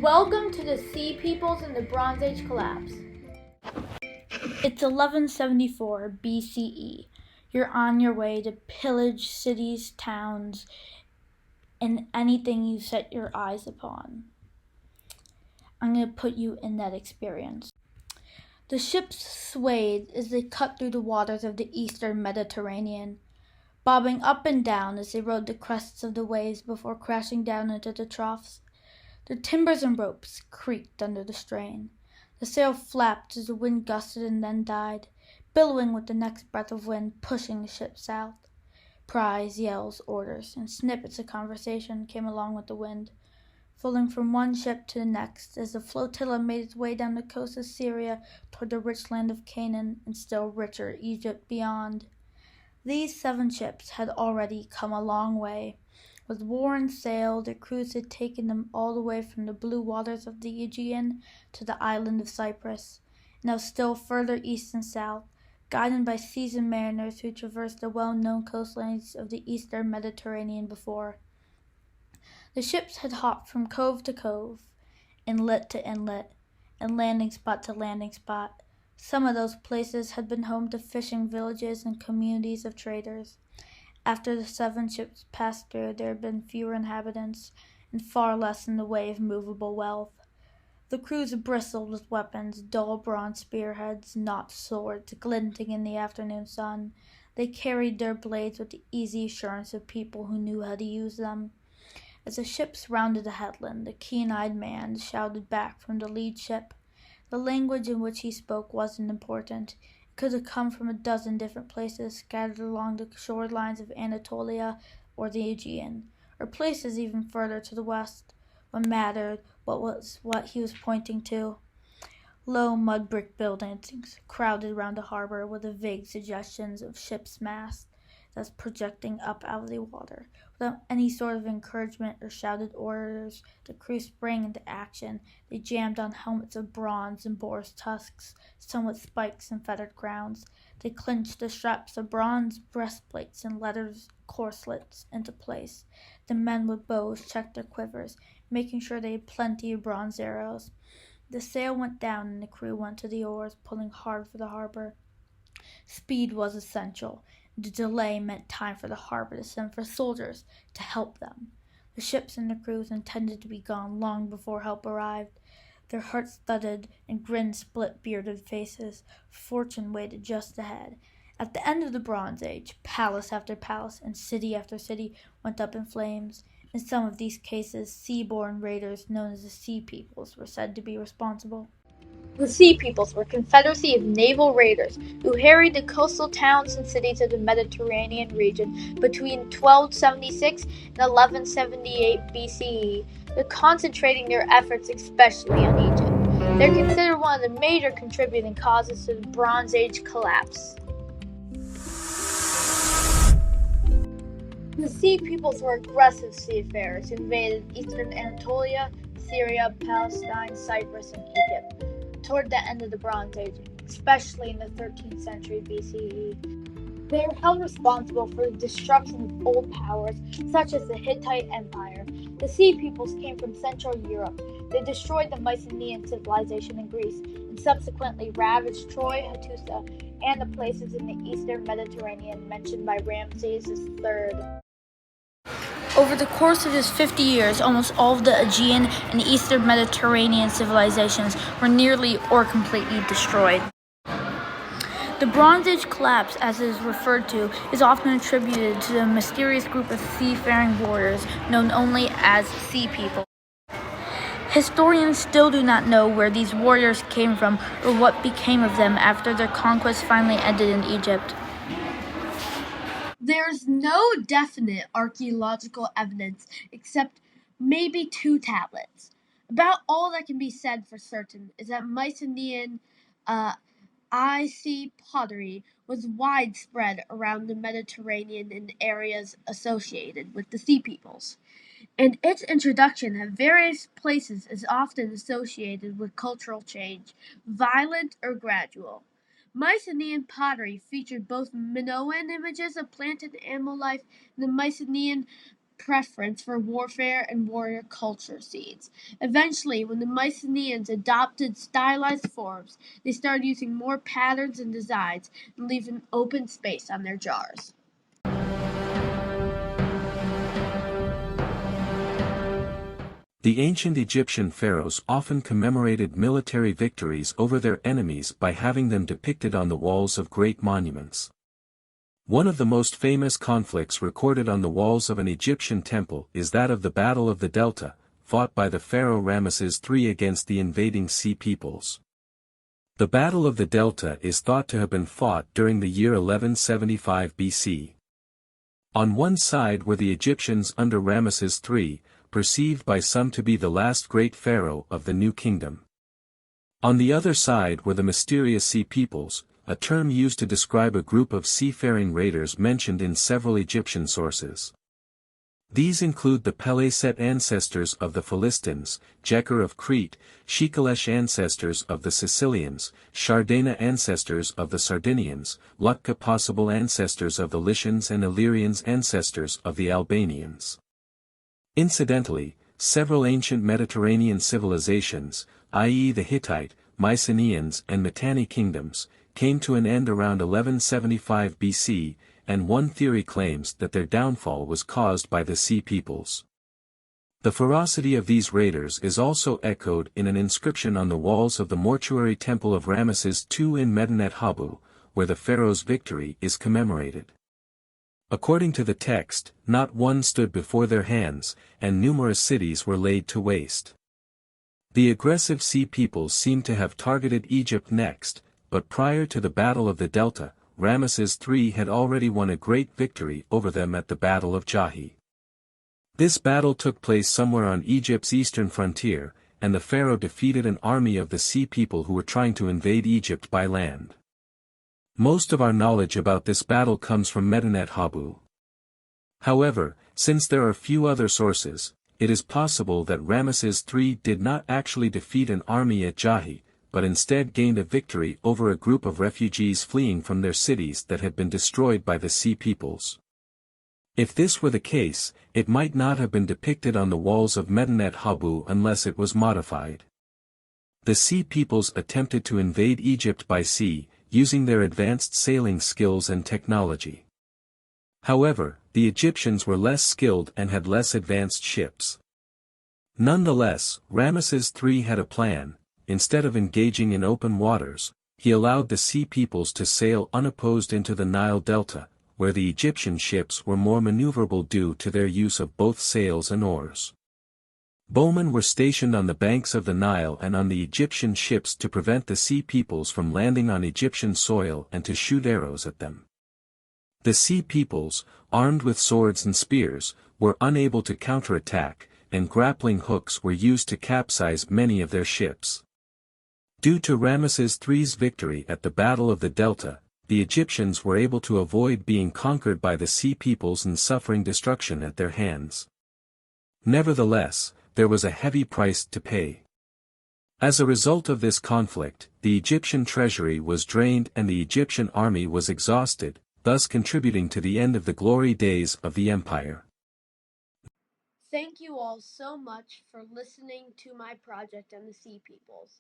Welcome to the Sea Peoples and the Bronze Age Collapse. It's 1174 BCE. You're on your way to pillage cities, towns, and anything you set your eyes upon. I'm going to put you in that experience. The ships swayed as they cut through the waters of the eastern Mediterranean, bobbing up and down as they rode the crests of the waves before crashing down into the troughs. The timbers and ropes creaked under the strain. The sail flapped as the wind gusted and then died, billowing with the next breath of wind pushing the ship south. Cries, yells, orders, and snippets of conversation came along with the wind, falling from one ship to the next as the flotilla made its way down the coast of Syria toward the rich land of Canaan and still richer Egypt beyond. These 7 ships had already come a long way. With worn sail, their crews had taken them all the way from the blue waters of the Aegean to the island of Cyprus, now still further east and south, guided by seasoned mariners who traversed the well-known coastlines of the eastern Mediterranean before. The ships had hopped from cove to cove, inlet to inlet, and landing spot to landing spot. Some of those places had been home to fishing villages and communities of traders. After the 7 ships passed through, there had been fewer inhabitants and far less in the way of movable wealth. The crews bristled with weapons, dull bronze spearheads, not swords, glinting in the afternoon sun. They carried their blades with the easy assurance of people who knew how to use them. As the ships rounded a headland, the keen-eyed man shouted back from the lead ship. The language in which he spoke wasn't important. It could have come from a dozen different places scattered along the shorelines of Anatolia or the Aegean, or places even further to the west. What mattered was what he was pointing to. Low mud brick buildings crowded round the harbor with the vague suggestions of ships' masts that's projecting up out of the water. Without any sort of encouragement or shouted orders, the crew sprang into action. They jammed on helmets of bronze and boar's tusks, some with spikes and feathered crowns. They clinched the straps of bronze breastplates and leather corselets into place. The men with bows checked their quivers, making sure they had plenty of bronze arrows. The sail went down and the crew went to the oars, pulling hard for the harbor. Speed was essential. The delay meant time for the harbor to send for soldiers to help them. The ships and the crews intended to be gone long before help arrived. Their hearts thudded and grin split bearded faces. Fortune waited just ahead. At the end of the Bronze Age, palace after palace and city after city went up in flames. In some of these cases, sea-born raiders known as the Sea Peoples were said to be responsible. The Sea Peoples were a confederacy of naval raiders who harried the coastal towns and cities of the Mediterranean region between 1276 and 1178 BCE. They're concentrating their efforts especially on Egypt. They're considered one of the major contributing causes to the Bronze Age collapse. The Sea Peoples were aggressive seafarers who invaded eastern Anatolia, Syria, Palestine, Cyprus, and Egypt toward the end of the Bronze Age, especially in the 13th century BCE. They are held responsible for the destruction of old powers, such as the Hittite Empire. The Sea Peoples came from Central Europe. They destroyed the Mycenaean civilization in Greece, and subsequently ravaged Troy, Hattusa, and the places in the eastern Mediterranean mentioned by Ramses III. Over the course of his 50 years, almost all of the Aegean and eastern Mediterranean civilizations were nearly or completely destroyed. The Bronze Age collapse, as it is referred to, is often attributed to a mysterious group of seafaring warriors known only as Sea People. Historians still do not know where these warriors came from or what became of them after their conquest finally ended in Egypt. There's no definite archaeological evidence except maybe 2 tablets. About all that can be said for certain is that Mycenaean IC pottery was widespread around the Mediterranean in areas associated with the Sea Peoples, and its introduction at various places is often associated with cultural change, violent or gradual. Mycenaean pottery featured both Minoan images of plant and animal life, and the Mycenaean preference for warfare and warrior culture seeds. Eventually, when the Mycenaeans adopted stylized forms, they started using more patterns and designs and leaving open space on their jars. The ancient Egyptian pharaohs often commemorated military victories over their enemies by having them depicted on the walls of great monuments. One of the most famous conflicts recorded on the walls of an Egyptian temple is that of the Battle of the Delta, fought by the pharaoh Ramesses III against the invading Sea peoples. The Battle of the Delta is thought to have been fought during the year 1175 BC. On one side were the Egyptians under Ramesses III, perceived by some to be the last great pharaoh of the new kingdom. On the other side were the mysterious Sea peoples, a term used to describe a group of seafaring raiders mentioned in several Egyptian sources. These include the Peleset ancestors of the Philistines, Jeker of Crete, Shikalesh ancestors of the Sicilians, Shardana ancestors of the Sardinians, Lutka possible ancestors of the Lycians and Illyrians ancestors of the Albanians. Incidentally, several ancient Mediterranean civilizations, i.e. the Hittite, Mycenaeans and Mitanni kingdoms, came to an end around 1175 BC, and one theory claims that their downfall was caused by the Sea peoples. The ferocity of these raiders is also echoed in an inscription on the walls of the mortuary temple of Ramesses II in Medinet Habu, where the pharaoh's victory is commemorated. According to the text, not one stood before their hands, and numerous cities were laid to waste. The aggressive Sea peoples seem to have targeted Egypt next, but prior to the Battle of the Delta, Ramesses III had already won a great victory over them at the Battle of Jahi. This battle took place somewhere on Egypt's eastern frontier, and the pharaoh defeated an army of the Sea people who were trying to invade Egypt by land. Most of our knowledge about this battle comes from Medinet Habu. However, since there are few other sources, it is possible that Ramesses III did not actually defeat an army at Jahi, but instead gained a victory over a group of refugees fleeing from their cities that had been destroyed by the Sea peoples. If this were the case, it might not have been depicted on the walls of Medinet Habu unless it was modified. The Sea peoples attempted to invade Egypt by sea, using their advanced sailing skills and technology. However, the Egyptians were less skilled and had less advanced ships. Nonetheless, Ramesses III had a plan. Instead of engaging in open waters, he allowed the Sea peoples to sail unopposed into the Nile Delta, where the Egyptian ships were more maneuverable due to their use of both sails and oars. Bowmen were stationed on the banks of the Nile and on the Egyptian ships to prevent the Sea peoples from landing on Egyptian soil and to shoot arrows at them. The Sea peoples, armed with swords and spears, were unable to counterattack, and grappling hooks were used to capsize many of their ships. Due to Ramesses III's victory at the Battle of the Delta, the Egyptians were able to avoid being conquered by the Sea peoples and suffering destruction at their hands. Nevertheless, there was a heavy price to pay. As a result of this conflict, the Egyptian treasury was drained and the Egyptian army was exhausted, thus contributing to the end of the glory days of the empire. Thank you all so much for listening to my project on the Sea peoples.